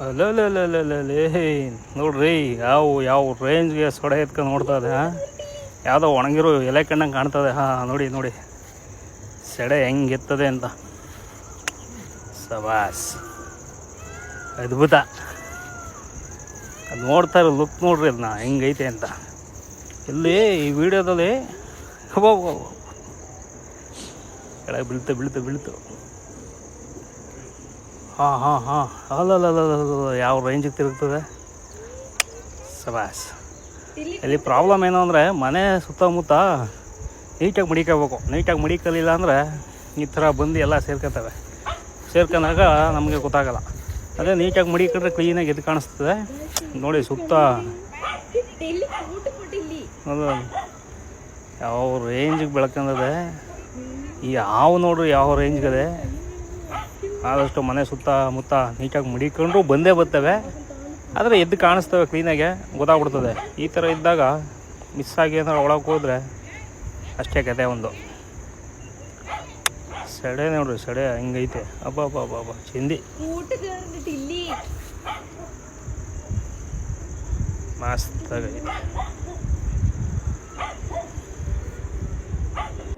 ಅಲ್ಲೇ ನೋಡ್ರಿ ಯಾವ ರೇಂಜ್ಗೆ ಸೊಡೆ ಎತ್ಕೊಂಡು ನೋಡ್ತದೆ. ಯಾವುದೋ ಒಣಗಿರೋ ಎಲೆ ಕಣ್ಣಂಗೆ ಕಾಣ್ತದೆ. ನೋಡಿ ನೋಡಿ ಸೆಡೆ ಹೆಂಗೆ ಎತ್ತದೆ ಅಂತ. ಸವಾಸ್ ಅದ್ಭುತ. ಅದು ನೋಡ್ತಾ ಇರೋ ಲುಕ್ ನೋಡ್ರಿ ಅದನ್ನ ಹೆಂಗೈತೆ ಅಂತ. ಇಲ್ಲಿ ಈ ವಿಡಿಯೋದಲ್ಲಿ ಕೆಳಗೆ ಬೀಳ್ತು. ಹಾಂ ಅಲ್ಲಲ್ಲ ಯಾವ ರೇಂಜಿಗೆ ತಿರುಗ್ತದೆ. ಸವಾಸ್. ಇಲ್ಲಿ ಪ್ರಾಬ್ಲಮ್ ಏನು ಅಂದರೆ ಮನೆ ಸುತ್ತಮುತ್ತ ನೀಟಾಗಿ ಮಡಿಕೋಬೇಕು. ನೀಟಾಗಿ ಮಡಿಕಲಿಲ್ಲ ಅಂದರೆ ಈ ಥರ ಬಂದು ಎಲ್ಲ ಸೇರ್ಕೊಂಡಾಗ ನಮಗೆ ಗೊತ್ತಾಗಲ್ಲ. ಅದೇ ನೀಟಾಗಿ ಮಡಿಕೊಂಡ್ರೆ ಕ್ಲೀನಾಗಿ ಎದ್ದು ಕಾಣಿಸ್ತದೆ. ನೋಡಿ ಸುತ್ತ ಅದು ಯಾವ ರೇಂಜಿಗೆ ಬೆಳ್ಕೊಂಡದೆ. ಈ ಹಾವು ನೋಡ್ರಿ ಯಾವ ರೇಂಜ್ಗದೆ. ಆದಷ್ಟು ಮನೆ ಸುತ್ತಮುತ್ತ ನೀಟಾಗಿ ಮಡಿಕೊಂಡ್ರು ಬಂದೇ ಬರ್ತವೆ. ಆದರೆ ಎದ್ದು ಕಾಣಿಸ್ತವೆ ಕ್ಲೀನಾಗೆ ಗೊತ್ತಾಗ್ಬಿಡ್ತದೆ. ಈ ಥರ ಇದ್ದಾಗ ಮಿಸ್ ಆಗಿ ಏನಾರು ಒಳಗೆ ಹೋದರೆ ಅಷ್ಟೇ ಕತೆ ಒಂದು. ಸೆಡೆ ನೋಡ್ರಿ ಸೆಡೆ ಹೆಂಗೈತೆ. ಅಬ್ಬ ಚಿಂದಿ ಮಸ್ತಾಗೈತೆ.